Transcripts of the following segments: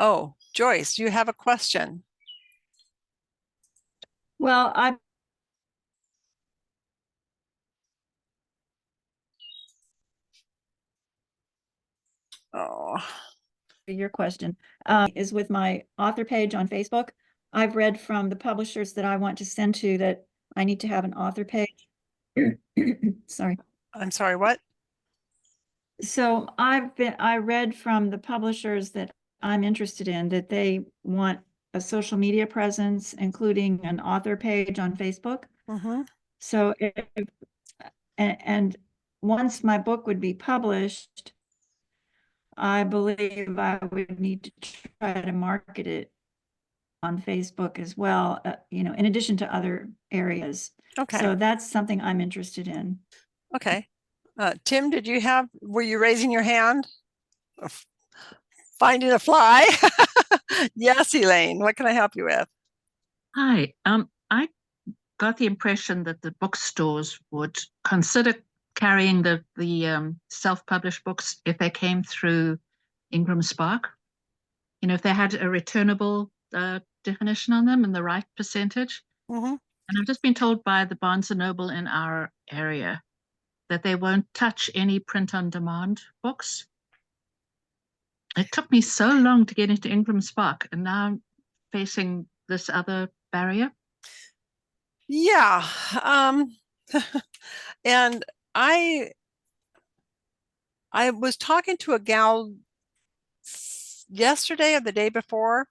Oh, Joyce, do you have a question? Well, I Oh, your question is with my author page on Facebook. I've read from the publishers that I want to send to that I need to have an author page. Sorry. I'm sorry, what? So I read from the publishers that I'm interested in that they want a social media presence, including an author page on Facebook. Mm-hmm. So and once my book would be published, I believe I would need to try to market it on Facebook as well, in addition to other areas. Okay. So that's something I'm interested in. Okay. Tim, were you raising your hand? Finding a fly? Yes, Elaine, what can I help you with? Hi. I got the impression that the bookstores would consider carrying the self-published books if they came through Ingram Spark. You know, if they had a returnable definition on them and the right percentage. Mm-hmm. And I've just been told by the Barnes and Noble in our area that they won't touch any print-on-demand books. It took me so long to get into Ingram Spark, and now I'm facing this other barrier. Yeah. And I was talking to a gal yesterday or the day before,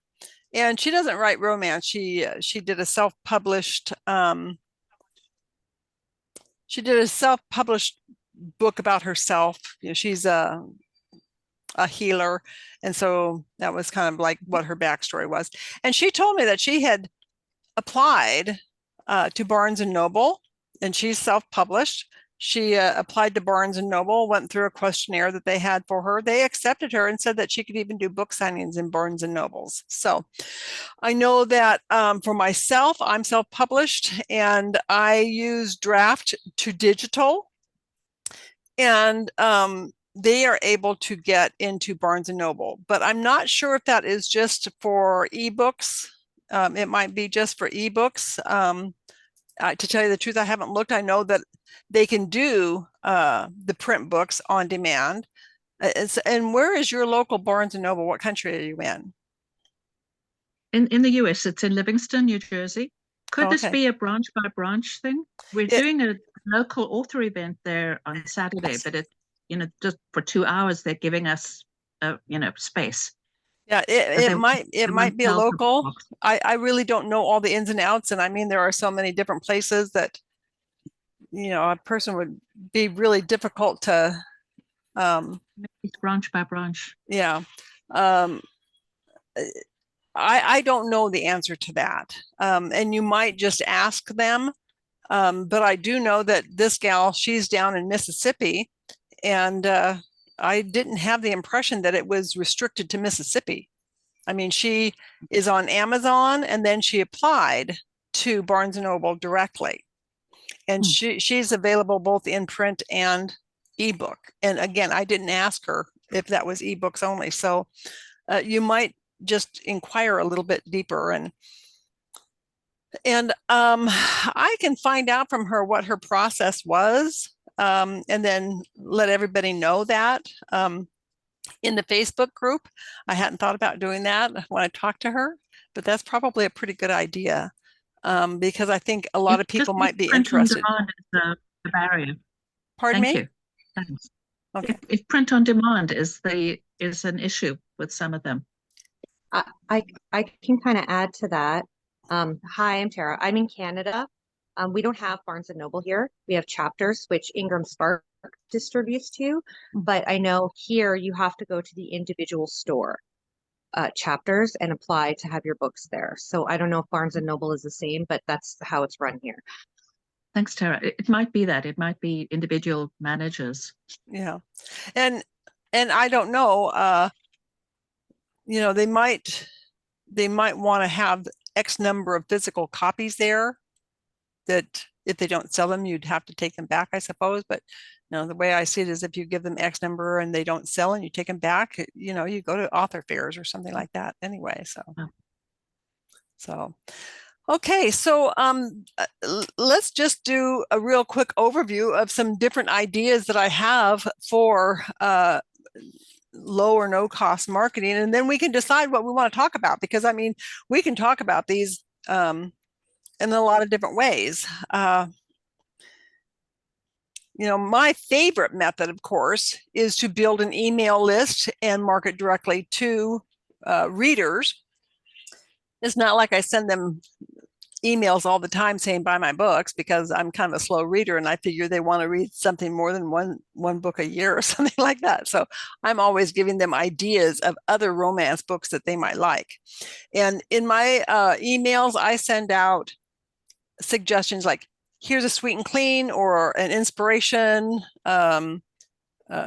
and she doesn't write romance. She did a self-published book about herself. She's a healer, and so that was kind of like what her backstory was. And she told me that she had applied to Barnes and Noble, and she's self-published. She applied to Barnes and Noble, went through a questionnaire that they had for her. They accepted her and said that she could even do book signings in Barnes and Nobles. So I know that for myself, I'm self-published and I use Draft to Digital, and they are able to get into Barnes and Noble, but I'm not sure if that is just for ebooks. It might be just for ebooks. To tell you the truth, I haven't looked. I know that they can do the print books on demand. And where is your local Barnes and Noble? What country are you in? In the US, it's in Livingston, New Jersey. Could this Okay. be a branch by branch thing? We're doing a local author event there on Saturday, but just for 2 hours, they're giving us, space. Yeah, it might be a local. I really don't know all the ins and outs, and I mean there are so many different places that a person would be really difficult to It's branch by branch. Yeah. I don't know the answer to that. And you might just ask them. But I do know that this gal, she's down in Mississippi, and I didn't have the impression that it was restricted to Mississippi. I mean, she is on Amazon, and then she applied to Barnes and Noble directly. And she's available both in print and ebook. And again, I didn't ask her if that was ebooks only. So you might just inquire a little bit deeper, and I can find out from her what her process was, and then let everybody know that in the Facebook group. I hadn't thought about doing that when I talked to her, but that's probably a pretty good idea, because I think a lot of people might be interested. Print on demand is the barrier. Pardon Thank me? you. Thanks. Okay. If print on demand is an issue with some of them. I can kind of add to that. Hi, I'm Tara. I'm in Canada. We don't have Barnes and Noble here. We have Chapters, which Ingram Spark distributes to. But I know here you have to go to the individual store, Chapters, and apply to have your books there. So I don't know if Barnes and Noble is the same, but that's how it's run here. Thanks, Tara. It might be that. It might be individual managers. Yeah. And I don't know, they might want to have X number of physical copies there that if they don't sell them, you'd have to take them back, I suppose. But the way I see it is if you give them X number and they don't sell and you take them back, you go to author fairs or something like that anyway. So, okay, so let's just do a real quick overview of some different ideas that I have for low or no cost marketing, and then we can decide what we want to talk about, because I mean, we can talk about these in a lot of different ways. My favorite method, of course, is to build an email list and market directly to readers. It's not like I send them emails all the time saying buy my books, because I'm kind of a slow reader and I figure they want to read something more than one book a year or something like that. So I'm always giving them ideas of other romance books that they might like. And in my emails, I send out suggestions like, here's a sweet and clean, or an inspiration,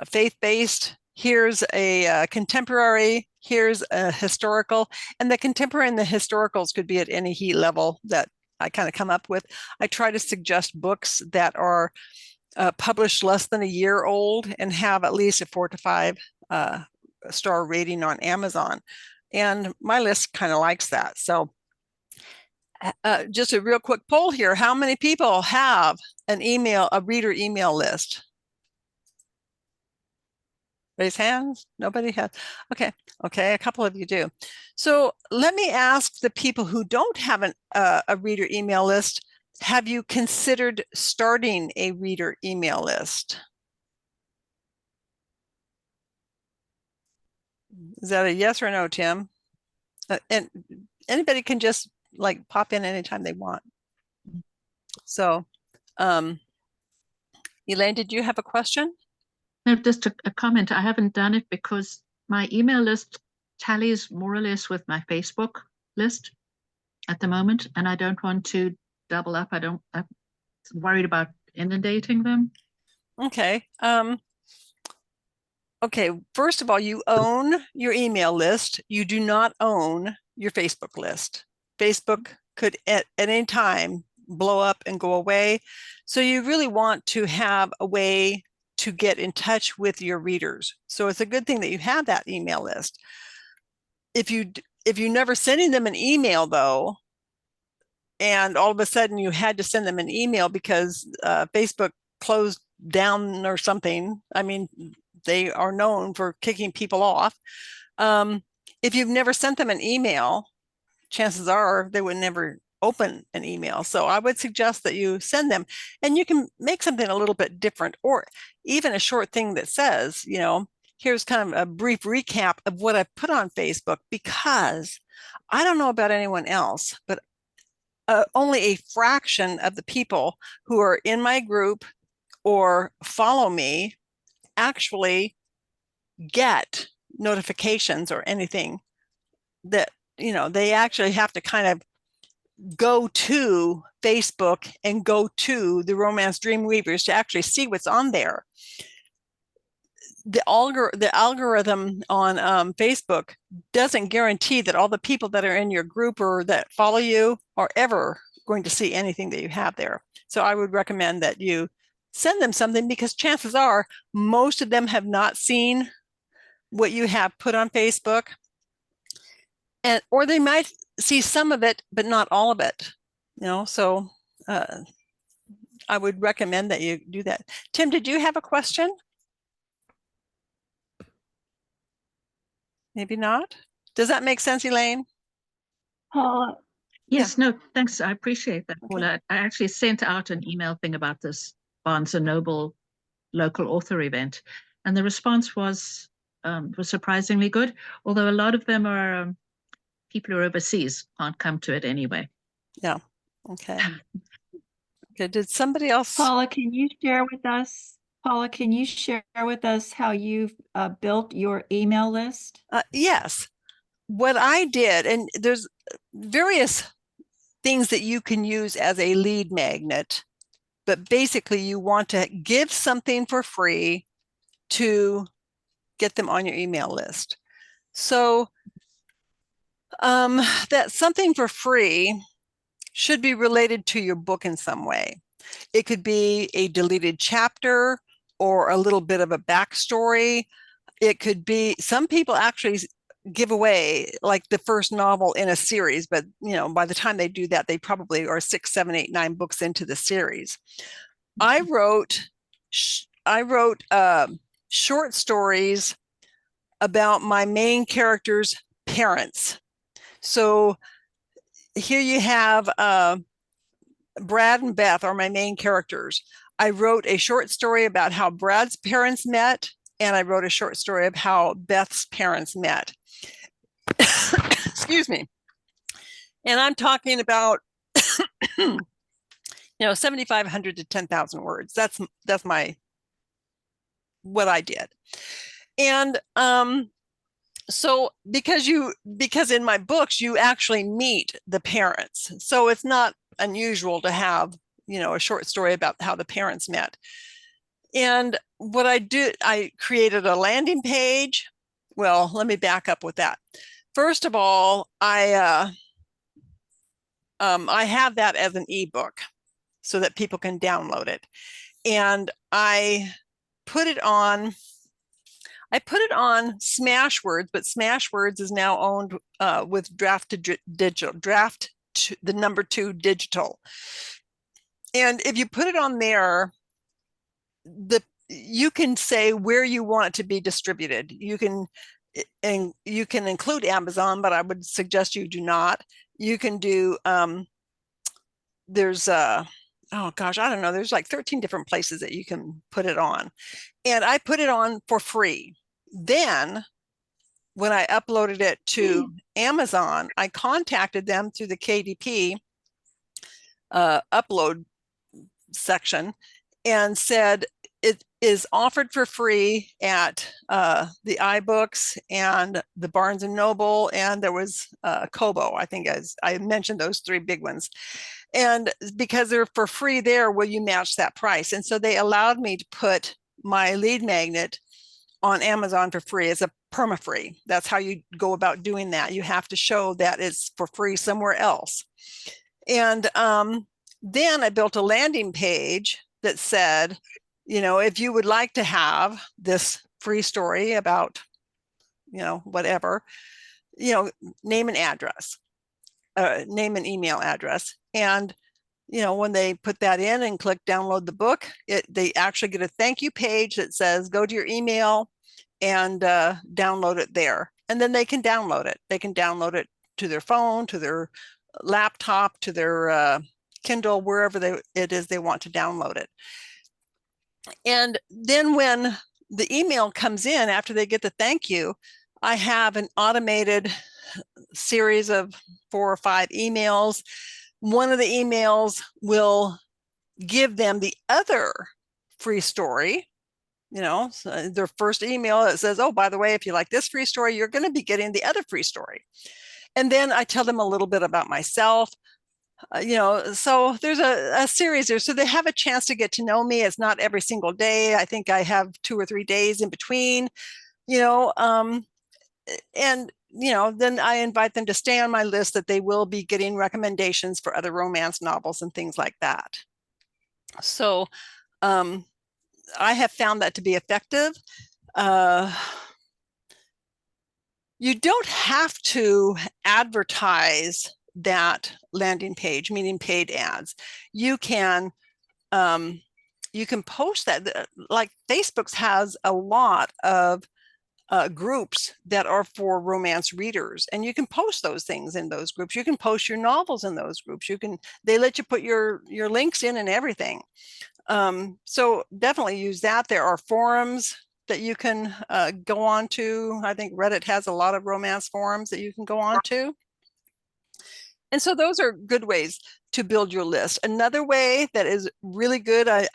faith-based, here's a contemporary, here's a historical. And the contemporary and the historicals could be at any heat level that I kind of come up with. I try to suggest books that are published less than a year old and have at least a 4 to 5 star rating on Amazon. And my list kind of likes that. So just a real quick poll here. How many people have a reader email list? Raise hands. Nobody has. Okay. A couple of you do. So let me ask the people who don't have a reader email list, have you considered starting a reader email list? Is that a yes or no, Tim? And anybody can just like pop in anytime they want. So, Elaine, did you have a question? No, just a comment. I haven't done it because my email list tallies more or less with my Facebook list at the moment, and I don't want to double up. I'm worried about inundating them. Okay. Okay, first of all, you own your email list. You do not own your Facebook list. Facebook could at any time blow up and go away. So you really want to have a way to get in touch with your readers. So it's a good thing that you have that email list. If you're never sending them an email though, and all of a sudden you had to send them an email because Facebook closed down or something, I mean, they are known for kicking people off. If you've never sent them an email, chances are they would never open an email. So I would suggest that you send them, and you can make something a little bit different, or even a short thing that says, here's kind of a brief recap of what I put on Facebook, because I don't know about anyone else, but only a fraction of the people who are in my group or follow me actually get notifications or anything that, they actually have to kind of go to Facebook and go to the Romance Dreamweavers to actually see what's on there. The algorithm on Facebook doesn't guarantee that all the people that are in your group or that follow you are ever going to see anything that you have there. So I would recommend that you send them something, because chances are most of them have not seen what you have put on Facebook, or they might see some of it, but not all of it. So I would recommend that you do that. Tim, did you have a question? Maybe not. Does that make sense, Elaine? Paula, Yes, no, thanks. I appreciate that, Okay. Paula. I actually sent out an email thing about this Barnes & Noble local author event, and the response was surprisingly good, although a lot of them are people who are overseas, can't come to it anyway. Yeah. Okay. Okay. Did somebody else? Paula, can you share with us? How you've built your email list? Yes. What I did, and there's various things that you can use as a lead magnet, but basically you want to give something for free to get them on your email list. So that something for free should be related to your book in some way. It could be a deleted chapter or a little bit of a backstory. It could be, some people actually give away like the first novel in a series, but by the time they do that, they probably are 6, 7, 8, 9 books into the series. I wrote short stories about my main character's parents. So here you have Brad and Beth are my main characters. I wrote a short story about how Brad's parents met, and I wrote a short story of how Beth's parents met. Excuse me. And I'm talking about 7,500 to 10,000 words. That's what I did. And so because in my books you actually meet the parents, so it's not unusual to have a short story about how the parents met. And what I did, I created a landing page. Well, let me back up with that. First of all, I have that as an ebook so that people can download it. And I put it on Smashwords, but Smashwords is now owned with Draft Digital, the number 2 digital. And if you put it on there, you can say where you want it to be distributed. You can include Amazon, but I would suggest you do not. You can do there's oh gosh, I don't know, there's like 13 different places that you can put it on. And I put it on for free. Then when I uploaded it to Amazon, I contacted them through the KDP upload section and said it is offered for free at the iBooks and the Barnes and Noble, and there was Kobo, I think, as I mentioned those 3 big ones. And because they're for free there, will you match that price? And so they allowed me to put my lead magnet on Amazon for free as a perma-free. That's how you go about doing that. You have to show that it's for free somewhere else. And then I built a landing page that said, if you would like to have this free story about, whatever, name an address, name an email address. And, when they put that in and click download the book, they actually get a thank you page that says, go to your email and download it there. And then they can download it. They can download it to their phone, to their laptop, to their Kindle, wherever it is they want to download it. And then when the email comes in after they get the thank you, I have an automated series of 4 or 5 emails. One of the emails will give them the other free story, so their first email that says, oh, by the way, if you like this free story, you're going to be getting the other free story. And then I tell them a little bit about myself. So there's a series there, so they have a chance to get to know me. It's not every single day. I think I have 2 or 3 days in between, and then I invite them to stay on my list, that they will be getting recommendations for other romance novels and things like that. So I have found that to be effective. You don't have to advertise that landing page, meaning paid ads. You can post that. Like Facebook has a lot of groups that are for romance readers, and you can post those things in those groups. You can post your novels in those groups. They let you put your links in and everything. So definitely use that. There are forums that you can go on to. I think Reddit has a lot of romance forums that you can go on to. And so those are good ways to build your list. Another way that is really good, I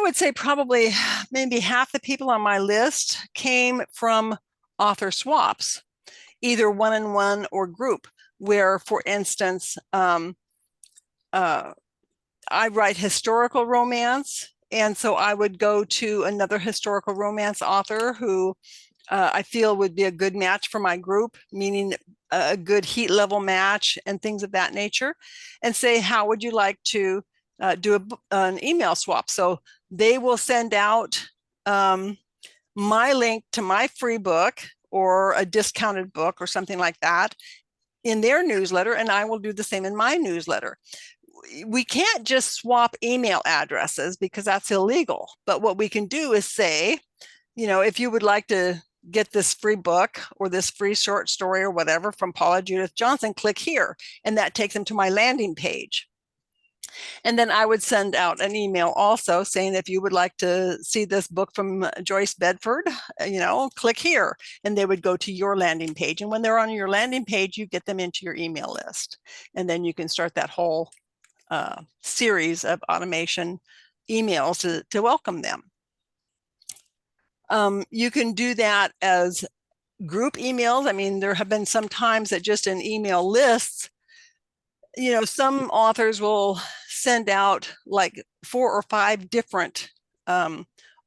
would say probably maybe half the people on my list came from author swaps, either one-on-one or group, where, for instance, I write historical romance. And so I would go to another historical romance author who I feel would be a good match for my group, meaning a good heat level match and things of that nature, and say, how would you like to do an email swap? So they will send out my link to my free book or a discounted book or something like that in their newsletter, and I will do the same in my newsletter. We can't just swap email addresses because that's illegal. But what we can do is say, if you would like to get this free book or this free short story or whatever from Paula Judith Johnson, click here. And that takes them to my landing page. And then I would send out an email also saying, if you would like to see this book from Joyce Bedford, click here. And they would go to your landing page. And when they're on your landing page, you get them into your email list. And then you can start that whole series of automation emails to welcome them. You can do that as group emails. I mean, there have been some times that just in email lists, some authors will send out like 4 or 5 different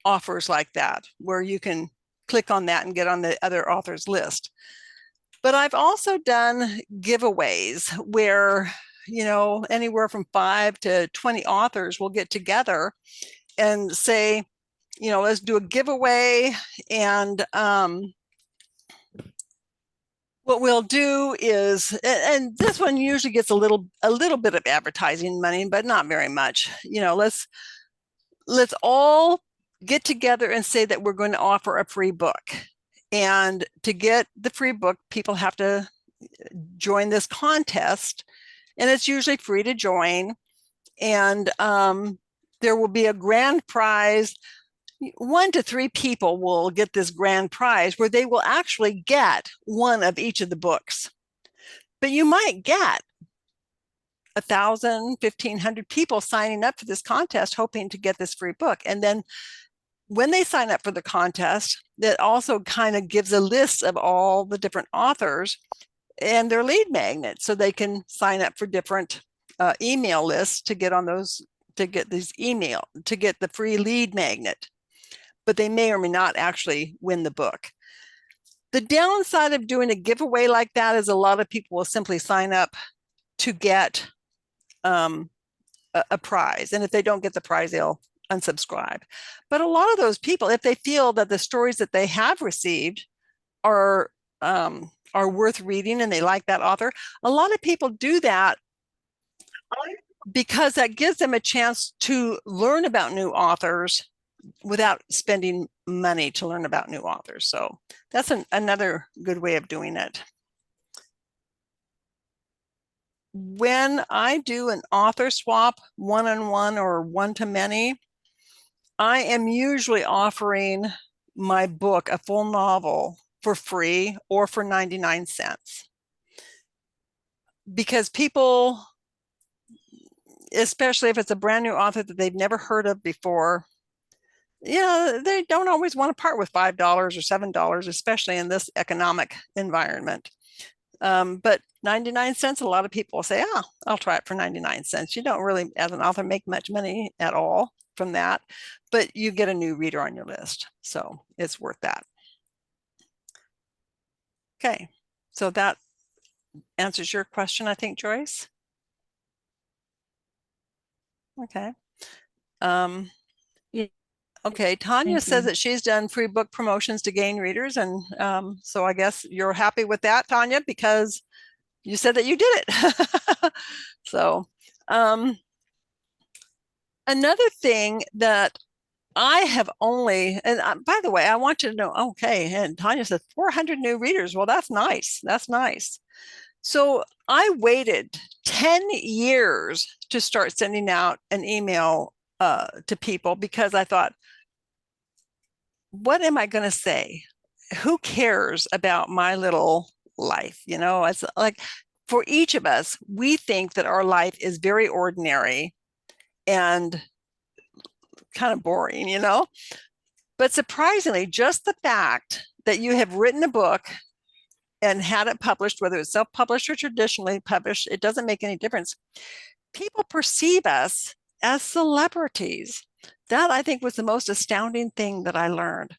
offers like that, where you can click on that and get on the other author's list. But I've also done giveaways where, anywhere from 5 to 20 authors will get together and say, let's do a giveaway. And what we'll do is, and this one usually gets a little bit of advertising money, but not very much. Let's all get together and say that we're going to offer a free book. And to get the free book, people have to join this contest, and it's usually free to join. And there will be a grand prize. 1 to 3 people will get this grand prize where they will actually get one of each of the books. But you might get 1,000, 1,500 people signing up for this contest, hoping to get this free book. And then when they sign up for the contest, that also kind of gives a list of all the different authors and their lead magnet, so they can sign up for different email lists to get on those, to get these email, to get the free lead magnet. But they may or may not actually win the book. The downside of doing a giveaway like that is a lot of people will simply sign up to get a prize. And if they don't get the prize, they'll unsubscribe. But a lot of those people, if they feel that the stories that they have received are worth reading and they like that author, a lot of people do that because that gives them a chance to learn about new authors without spending money to learn about new authors. So that's another good way of doing it. When I do an author swap, one-on-one or one-to-many, I am usually offering my book, a full novel, for free or for 99 cents. Because people, especially if it's a brand new author that they've never heard of before, they don't always want to part with $5 or $7, especially in this economic environment. But 99 cents, a lot of people say, I'll try it for 99 cents. You don't really, as an author, make much money at all from that, but you get a new reader on your list. So it's worth that. Okay, so that answers your question, I think, Joyce. Okay. Yeah. Okay, Tanya Thank says you. that she's done free book promotions to gain readers. And so I guess you're happy with that, Tanya, because you said that you did it. So another thing that I have only, and by the way, I want you to know, okay, and Tanya says 400 new readers. Well, that's nice. That's nice. So I waited 10 years to start sending out an email to people because I thought, what am I going to say? Who cares about my little life? It's like for each of us, we think that our life is very ordinary and kind of boring, But surprisingly, just the fact that you have written a book and had it published, whether it's self-published or traditionally published, it doesn't make any difference. People perceive us as celebrities. That, I think, was the most astounding thing that I learned.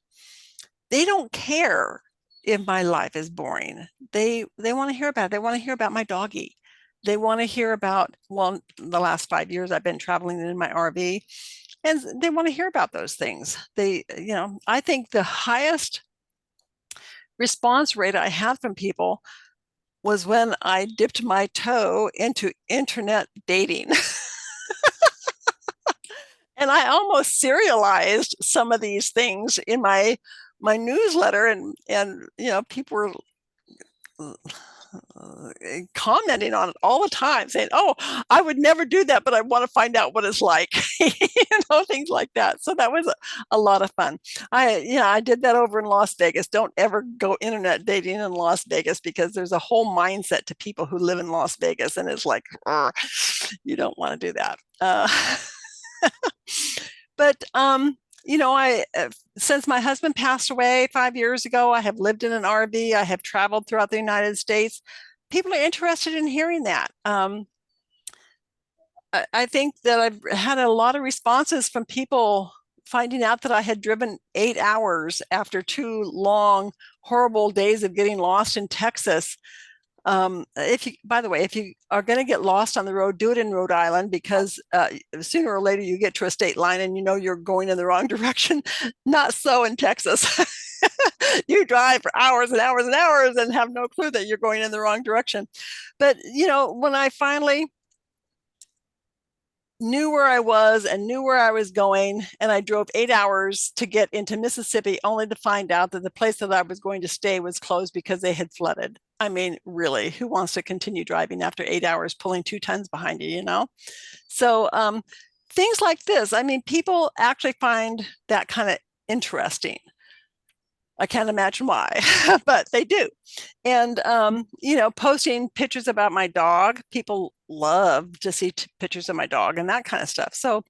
They don't care if my life is boring. They want to hear about it. They want to hear about my doggie. They want to hear about, well, the last 5 years I've been traveling in my RV, and they want to hear about those things. I think the highest response rate I had from people was when I dipped my toe into internet dating. And I almost serialized some of these things in my newsletter, and people were commenting on it all the time, saying, "Oh, I would never do that, but I want to find out what it's like," things like that. So that was a lot of fun. I did that over in Las Vegas. Don't ever go internet dating in Las Vegas, because there's a whole mindset to people who live in Las Vegas, and it's like, you don't want to do that. But since my husband passed away 5 years ago, I have lived in an RV. I have traveled throughout the United States. People are interested in hearing that. I think that I've had a lot of responses from people finding out that I had driven 8 hours after 2 long, horrible days of getting lost in Texas. By the way, if you are going to get lost on the road, do it in Rhode Island, because sooner or later you get to a state line and you're going in the wrong direction. Not so in Texas. You drive for hours and hours and hours and have no clue that you're going in the wrong direction. But when I finally knew where I was and knew where I was going, and I drove 8 hours to get into Mississippi, only to find out that the place that I was going to stay was closed because they had flooded. I mean, really, who wants to continue driving after 8 hours pulling 2 tons behind you, So things like this, I mean, people actually find that kind of interesting. I can't imagine why, but they do. And, posting pictures about my dog, people love to see pictures of my dog and that kind of stuff. So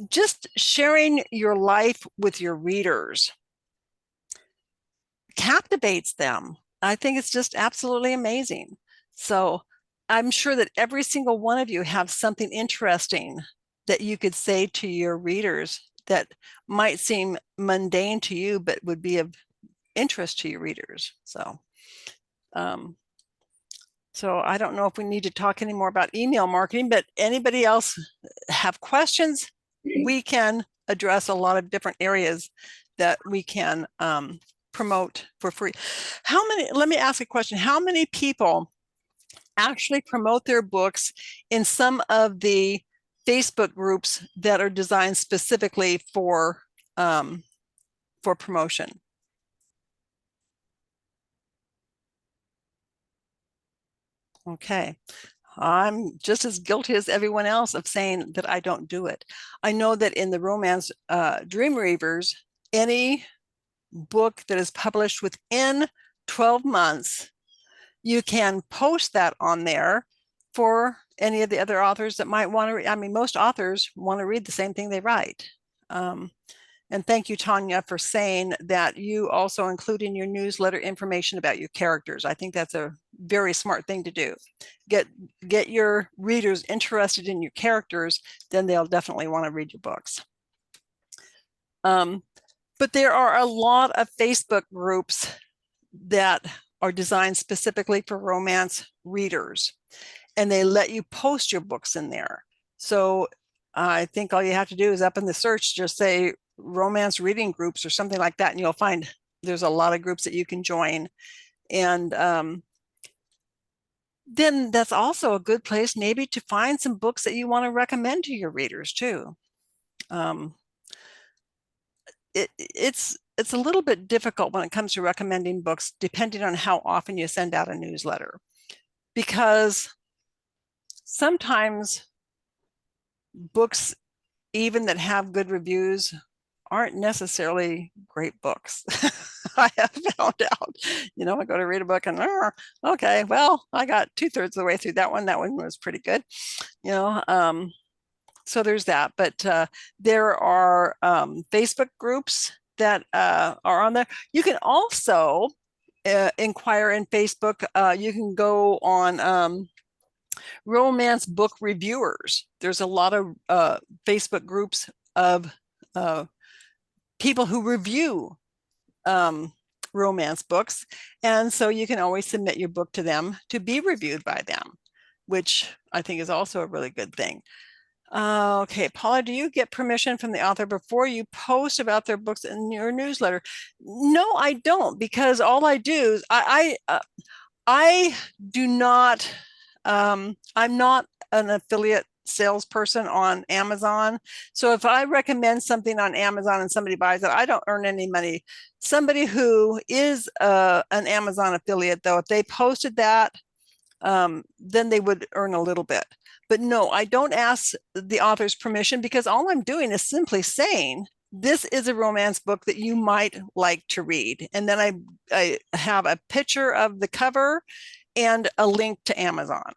just sharing your life with your readers captivates them. I think it's just absolutely amazing. So I'm sure that every single one of you have something interesting that you could say to your readers that might seem mundane to you, but would be of interest to your readers. So I don't know if we need to talk any more about email marketing, but anybody else have questions? We can address a lot of different areas that we can promote for free. Let me ask a question. How many people actually promote their books in some of the Facebook groups that are designed specifically for promotion? Okay. I'm just as guilty as everyone else of saying that I don't do it. I know that in the Romance Dreamweavers, any book that is published within 12 months, you can post that on there for any of the other authors that might want to. I mean, most authors want to read the same thing they write. And thank you, Tanya, for saying that you also include in your newsletter information about your characters. I think that's a very smart thing to do. Get your readers interested in your characters, then they'll definitely want to read your books. But there are a lot of Facebook groups that are designed specifically for romance readers, and they let you post your books in there. So I think all you have to do is up in the search, just say romance reading groups or something like that, and you'll find there's a lot of groups that you can join. And then that's also a good place maybe to find some books that you want to recommend to your readers too. It's a little bit difficult when it comes to recommending books, depending on how often you send out a newsletter, because sometimes books, even that have good reviews, aren't necessarily great books. I have found out, I go to read a book and, okay, well, I got 2/3 of the way through that one. That one was pretty good, so there's that. But there are Facebook groups that are on there. You can also inquire in Facebook. You can go on romance book reviewers. There's a lot of Facebook groups of people who review romance books. And so you can always submit your book to them to be reviewed by them, which I think is also a really good thing. Okay, Paula, do you get permission from the author before you post about their books in your newsletter? No, I don't, because all I do is I do not, I'm not an affiliate salesperson on Amazon. So if I recommend something on Amazon and somebody buys it, I don't earn any money. Somebody who is an Amazon affiliate, though, if they posted that, then they would earn a little bit. But no, I don't ask the author's permission, because all I'm doing is simply saying, this is a romance book that you might like to read. And then I have a picture of the cover and a link to Amazon.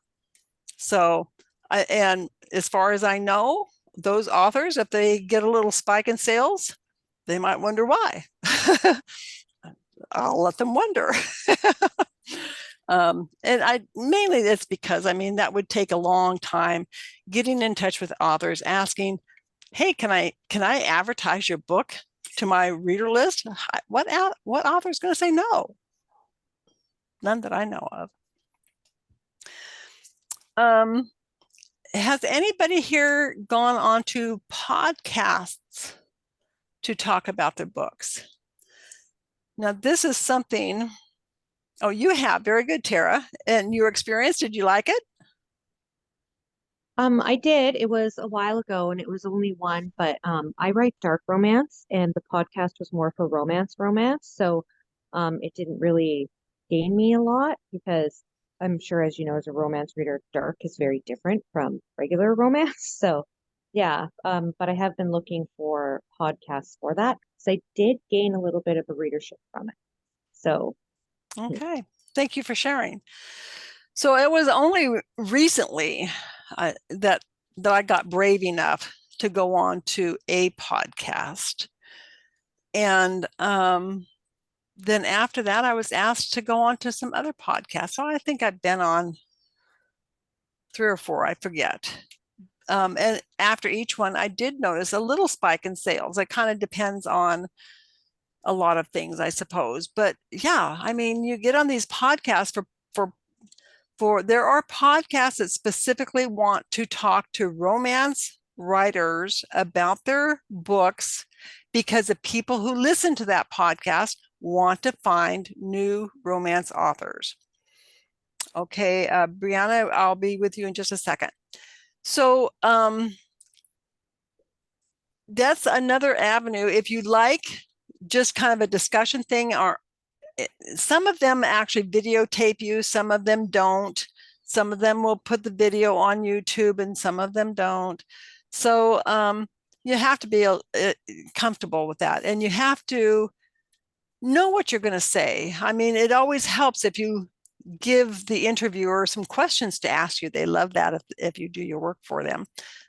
So, and as far as I know, those authors, if they get a little spike in sales, they might wonder why. I'll let them wonder. And I mainly that's because, I mean, that would take a long time getting in touch with authors, asking, hey, can I advertise your book to my reader list? What author is going to say no? None that I know of. Has anybody here gone on to podcasts to talk about their books? Now, this is something. Oh, you have. Very good, Tara. And your experience, did you like it? I did. It was a while ago and it was only one, but I write dark romance and the podcast was more for romance. So it didn't really gain me a lot because I'm sure, as you know, as a romance reader, dark is very different from regular romance. So yeah, but I have been looking for podcasts for that because I did gain a little bit of a readership from it. So Okay, thank you for sharing. So it was only recently that I got brave enough to go on to a podcast. And then after that, I was asked to go on to some other podcasts. So I think I've been on 3 or 4, I forget. And after each one, I did notice a little spike in sales. It kind of depends on a lot of things, I suppose. But yeah, I mean, you get on these podcasts for there are podcasts that specifically want to talk to romance writers about their books, because the people who listen to that podcast want to find new romance authors. Okay, Brianna, I'll be with you in just a second. So that's another avenue. If you like just kind of a discussion thing, or some of them actually videotape you, some of them don't. Some of them will put the video on YouTube and some of them don't. So you have to be comfortable with that, and you have to know what you're going to say. I mean, it always helps if you give the interviewer some questions to ask you. They love that if you do your work for them,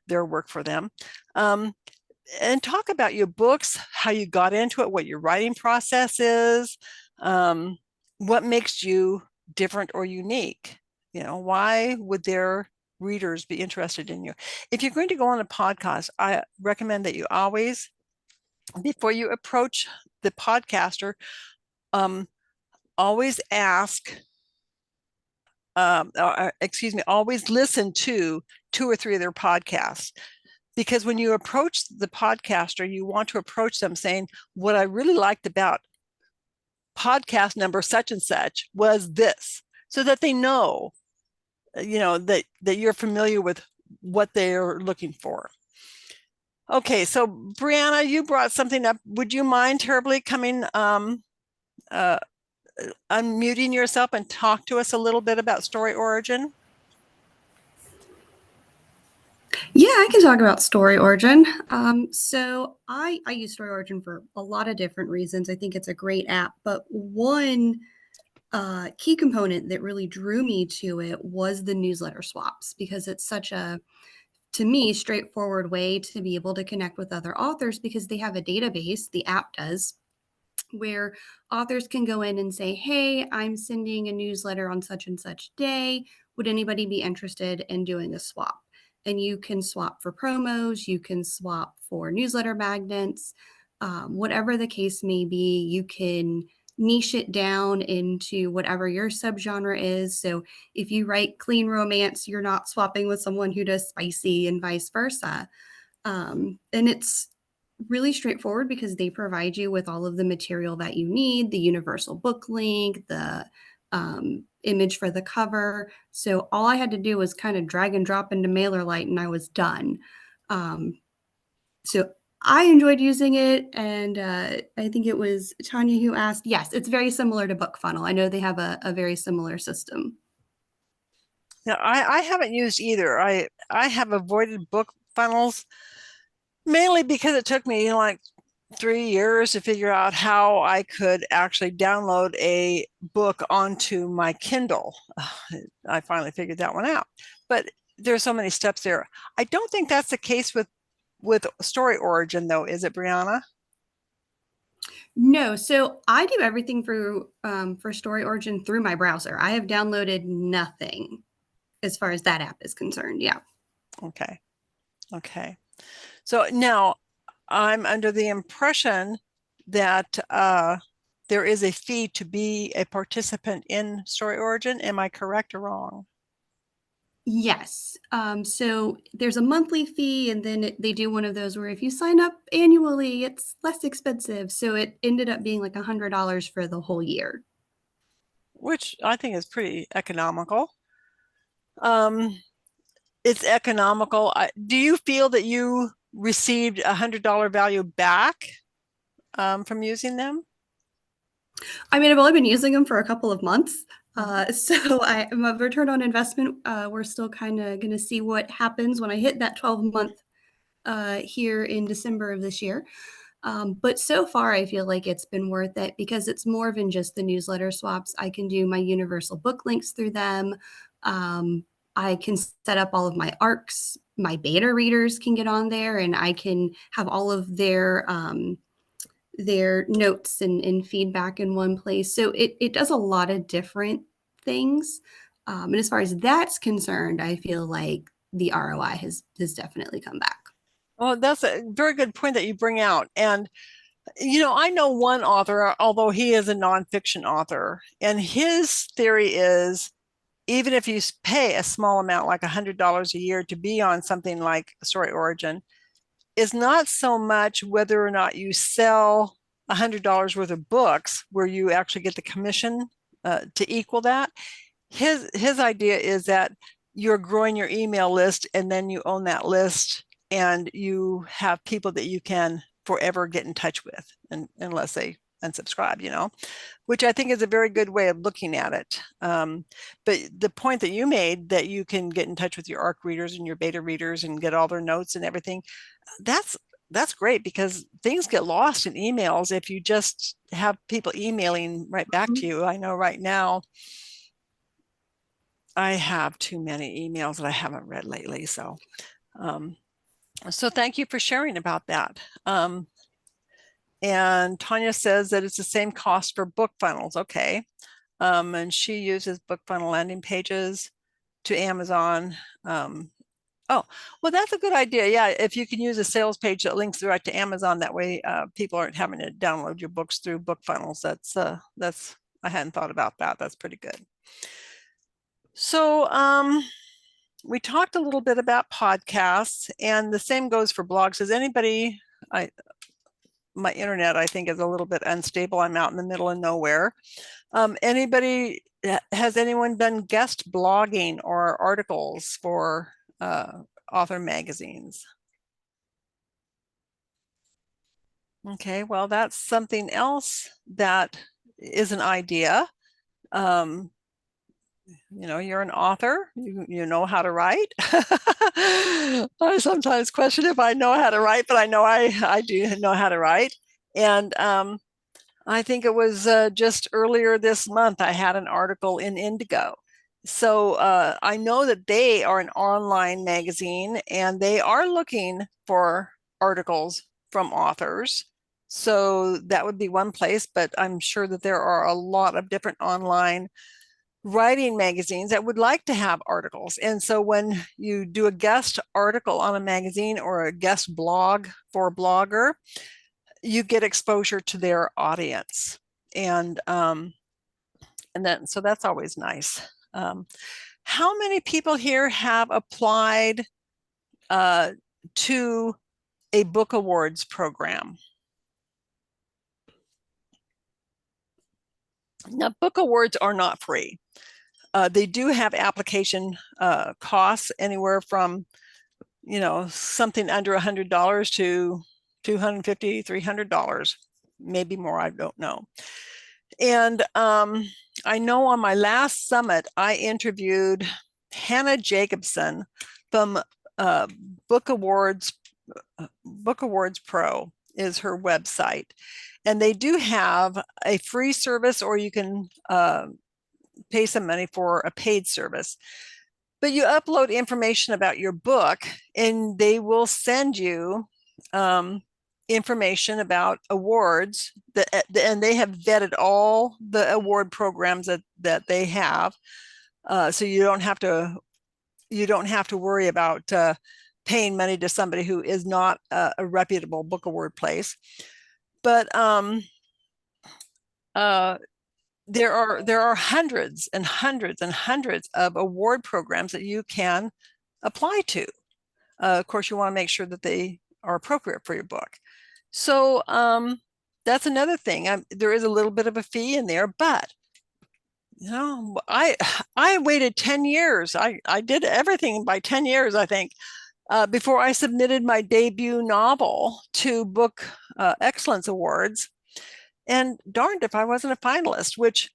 their work for them. And talk about your books, how you got into it, what your writing process is, what makes you different or unique. You know, why would their readers be interested in you? If you're going to go on a podcast, I recommend that you always, before you approach the podcaster, always ask, always listen to 2 or 3 of their podcasts. Because when you approach the podcaster, you want to approach them saying, what I really liked about podcast number such and such was this, so that they know, you know, that you're familiar with what they're looking for. Okay, so Brianna, you brought something up. Would you mind terribly coming, unmuting yourself and talk to us a little bit about Story Origin? Yeah, I can talk about Story Origin. So I use Story Origin for a lot of different reasons. I think it's a great app, but one key component that really drew me to it was the newsletter swaps, because it's such a, to me, straightforward way to be able to connect with other authors, because they have a database, the app does, where authors can go in and say, hey, I'm sending a newsletter on such and such day. Would anybody be interested in doing a swap? And you can swap for promos, you can swap for newsletter magnets, whatever the case may be. You can niche it down into whatever your subgenre is. So if you write clean romance, you're not swapping with someone who does spicy and vice versa. And it's really straightforward because they provide you with all of the material that you need, the universal book link, the image for the cover. So all I had to do was kind of drag and drop into MailerLite and I was done. So I enjoyed using it. And I think it was Tanya who asked, yes, it's very similar to BookFunnel. I know they have a very similar system. Yeah, I haven't used either. I have avoided book funnels mainly because it took me like 3 years to figure out how I could actually download a book onto my Kindle. I finally figured that one out, but there's so many steps there. I don't think that's the case with Story Origin though, is it, Brianna? No, so I do everything for Story Origin through my browser. I have downloaded nothing as far as that app is concerned. Yeah. Okay. Okay. So now I'm under the impression that there is a fee to be a participant in Story Origin. Am I correct or wrong? Yes. So there's a monthly fee, and then they do one of those where if you sign up annually, it's less expensive. So it ended up being like $100 for the whole year. Which I think is pretty economical. It's economical. Do you feel that you received $100 value back from using them? I mean, I've only been using them for a couple of months. So my return on investment, we're still kind of going to see what happens when I hit that 12-month here in December of this year. But so far, I feel like it's been worth it because it's more than just the newsletter swaps. I can do my universal book links through them. I can set up all of my ARCs. My beta readers can get on there, and I can have all of their notes and feedback in one place. So it does a lot of different things. And as far as that's concerned, I feel like the ROI has definitely come back. Well, that's a very good point that you bring out. And, I know one author, although he is a nonfiction author, and his theory is even if you pay a small amount, like $100 a year to be on something like Story Origin, is not so much whether or not you sell $100 worth of books where you actually get the commission to equal that. His idea is that you're growing your email list and then you own that list and you have people that you can forever get in touch with, and unless they unsubscribe, which I think is a very good way of looking at it. But the point that you made, that you can get in touch with your ARC readers and your beta readers and get all their notes and everything, that's great, because things get lost in emails if you just have people emailing right back to you. I know right now I have too many emails that I haven't read lately. So thank you for sharing about that. And Tanya says that it's the same cost for BookFunnels. Okay. And she uses BookFunnel landing pages to Amazon. Oh, well, that's a good idea. Yeah, if you can use a sales page that links right to Amazon, that way people aren't having to download your books through BookFunnels. That's I hadn't thought about that. That's pretty good. So we talked a little bit about podcasts, and the same goes for blogs. Does anybody, my internet, I think, is a little bit unstable. I'm out in the middle of nowhere. Has anyone done guest blogging or articles for author magazines? Okay, well, that's something else that is an idea. You're an author, you know how to write. I sometimes question if I know how to write, but I know I do know how to write. And I think it was just earlier this month, I had an article in Indigo. So I know that they are an online magazine and they are looking for articles from authors. So that would be one place, but I'm sure that there are a lot of different online writing magazines that would like to have articles. And so when you do a guest article on a magazine or a guest blog for a blogger, you get exposure to their audience. and then so that's always nice. How many people here have applied to a book awards program? Now, book awards are not free. They do have application costs anywhere from, you know, something under $100 to $250, $300, maybe more, I don't know. And I know on my last summit, I interviewed Hannah Jacobson from Book Awards Pro is her website. And they do have a free service, or you can pay some money for a paid service. But you upload information about your book and they will send you information about awards and they have vetted all the award programs that they have. So you don't have to worry about paying money to somebody who is not a reputable book award place. But there are hundreds and hundreds and hundreds of award programs that you can apply to. Of course, you want to make sure that they are appropriate for your book. So that's another thing. There is a little bit of a fee in there, but you know, I waited 10 years. I did everything by 10 years, I think, before I submitted my debut novel to Book Excellence Awards. And darned if I wasn't a finalist, which,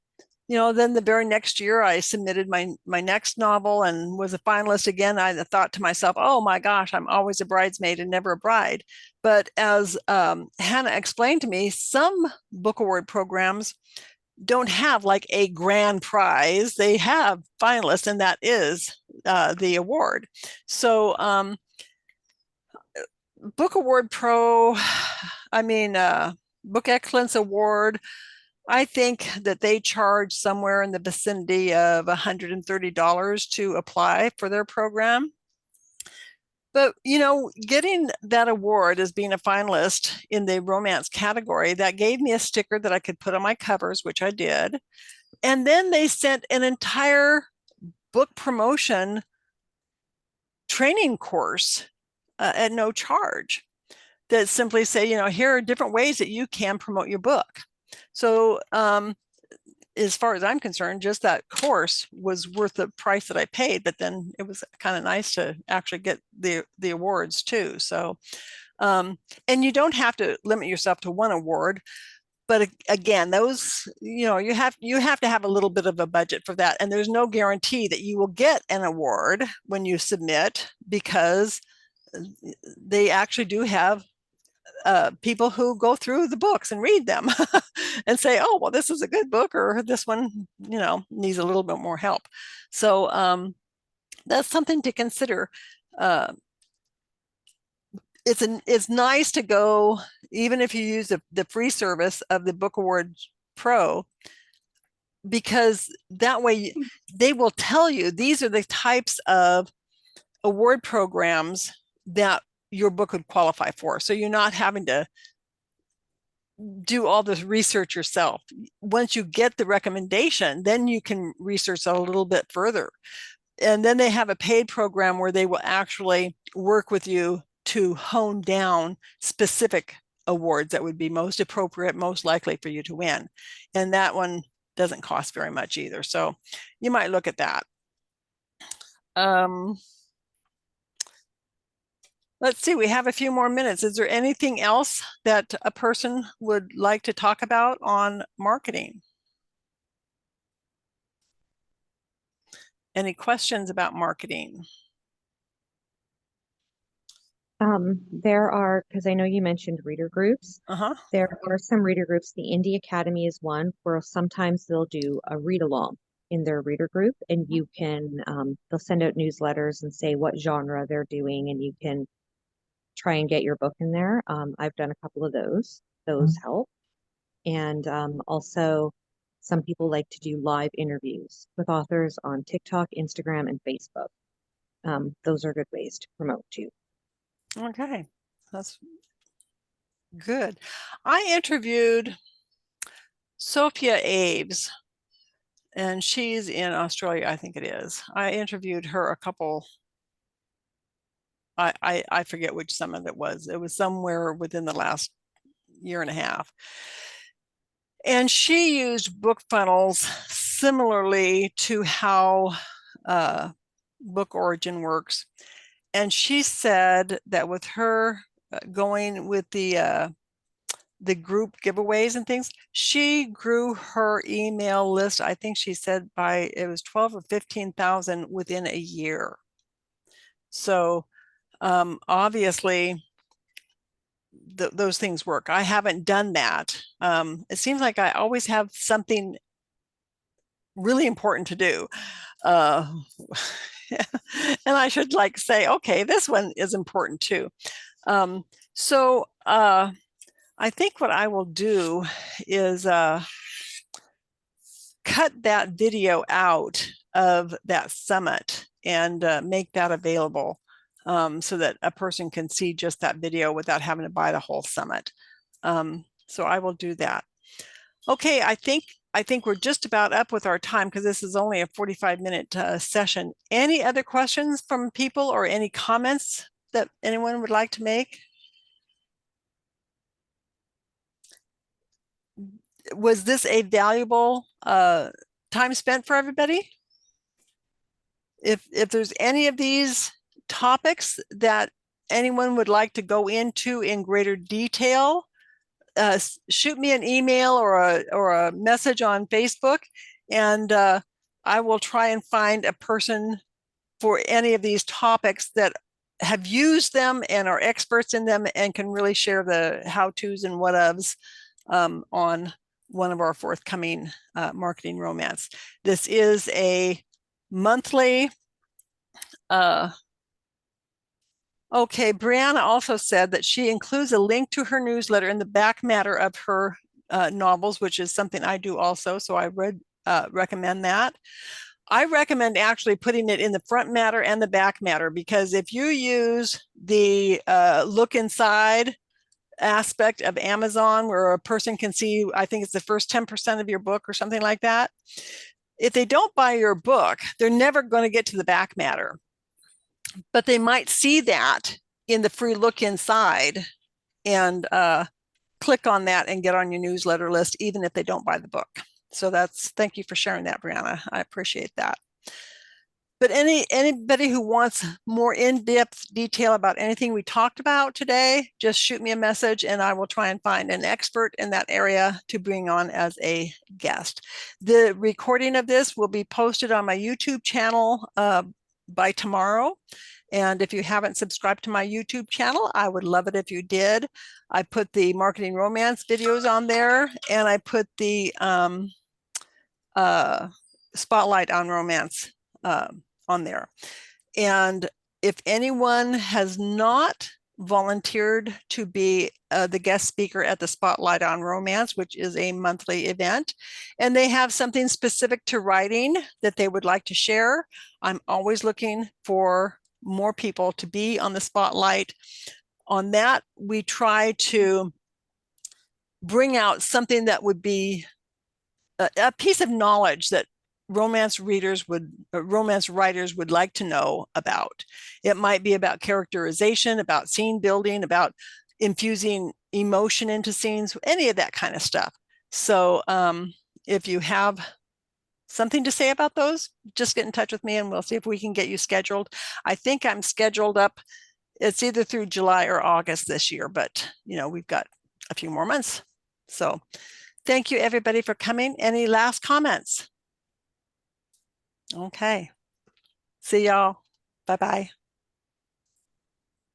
you know, then the very next year I submitted my next novel and was a finalist again. I thought to myself, oh my gosh, I'm always a bridesmaid and never a bride. But as Hannah explained to me, some book award programs don't have like a grand prize. They have finalists, and that is the award. So Book Award Pro, Book Excellence Award, I think that they charge somewhere in the vicinity of $130 to apply for their program. But, you know, getting that award as being a finalist in the romance category, that gave me a sticker that I could put on my covers, which I did. And then they sent an entire book promotion training course at no charge that simply say, you know, here are different ways that you can promote your book. So as far as I'm concerned, just that course was worth the price that I paid, but then it was kind of nice to actually get the awards too. So, and you don't have to limit yourself to one award, but again, those, you know, you have to have a little bit of a budget for that. And there's no guarantee that you will get an award when you submit, because they actually do have people who go through the books and read them and say, oh, well, this is a good book, or this one, you know, needs a little bit more help. So that's something to consider. It's nice to go, even if you use the free service of the Book Awards Pro, because that way they will tell you these are the types of award programs that your book would qualify for. So you're not having to do all this research yourself. Once you get the recommendation, then you can research a little bit further. And then they have a paid program where they will actually work with you to hone down specific awards that would be most appropriate, most likely for you to win. And that one doesn't cost very much either. So you might look at that. Let's see, we have a few more minutes. Is there anything else that a person would like to talk about on marketing? Any questions about marketing? There are, because I know you mentioned reader groups. Uh-huh. There are some reader groups. The Indie Academy is one where sometimes they'll do a read along in their reader group, and you can, they'll send out newsletters and say what genre they're doing, and you can try and get your book in there. I've done a couple of those. Those help. And also some people like to do live interviews with authors on TikTok, Instagram, and Facebook. Those are good ways to promote too. Okay, that's good. I interviewed Sophia Aves, and she's in Australia, I think it is. I interviewed her a couple, I forget which summit it was. It was somewhere within the last year and a half. And she used book funnels similarly to how Book Origin works. And she said that with her going with the group giveaways and things, she grew her email list. I think she said it was 12 or 15,000 within a year. So obviously those things work. I haven't done that. It seems like I always have something really important to do. And I should like say, okay, this one is important too. So I think what I will do is cut that video out of that summit and make that available so that a person can see just that video without having to buy the whole summit. So I will do that. Okay, I think we're just about up with our time because this is only a 45-minute session. Any other questions from people or any comments that anyone would like to make? Was this a valuable time spent for everybody? If there's any of these topics that anyone would like to go into in greater detail, shoot me an email or a message on Facebook, and I will try and find a person for any of these topics that have used them and are experts in them and can really share the how-tos and what-ofs on one of our forthcoming Marketing Romance. This is a monthly. Okay, Brianna also said that she includes a link to her newsletter in the back matter of her novels, which is something I do also, so I would recommend that. I recommend actually putting it in the front matter and the back matter, because if you use the look inside aspect of Amazon where a person can see, I think it's the first 10% of your book or something like that, if they don't buy your book, they're never going to get to the back matter. But they might see that in the free look inside and click on that and get on your newsletter list, even if they don't buy the book. So thank you for sharing that, Brianna. I appreciate that. But anybody who wants more in-depth detail about anything we talked about today, just shoot me a message and I will try and find an expert in that area to bring on as a guest. The recording of this will be posted on my YouTube channel by tomorrow. And if you haven't subscribed to my YouTube channel, I would love it if you did. I put the Marketing Romance videos on there, and I put the Spotlight on Romance on there. And if anyone has not volunteered to be the guest speaker at the Spotlight on Romance, which is a monthly event, and they have something specific to writing that they would like to share, I'm always looking for more people to be on the Spotlight. On that, we try to bring out something that would be a piece of knowledge that romance writers would like to know about. It might be about characterization, about scene building, about infusing emotion into scenes, any of that kind of stuff. So if you have something to say about those, just get in touch with me and we'll see if we can get you scheduled. I think I'm scheduled up. It's either through July or August this year, but we've got a few more months. So thank you everybody for coming. Any last comments? Okay. See y'all. Bye-bye.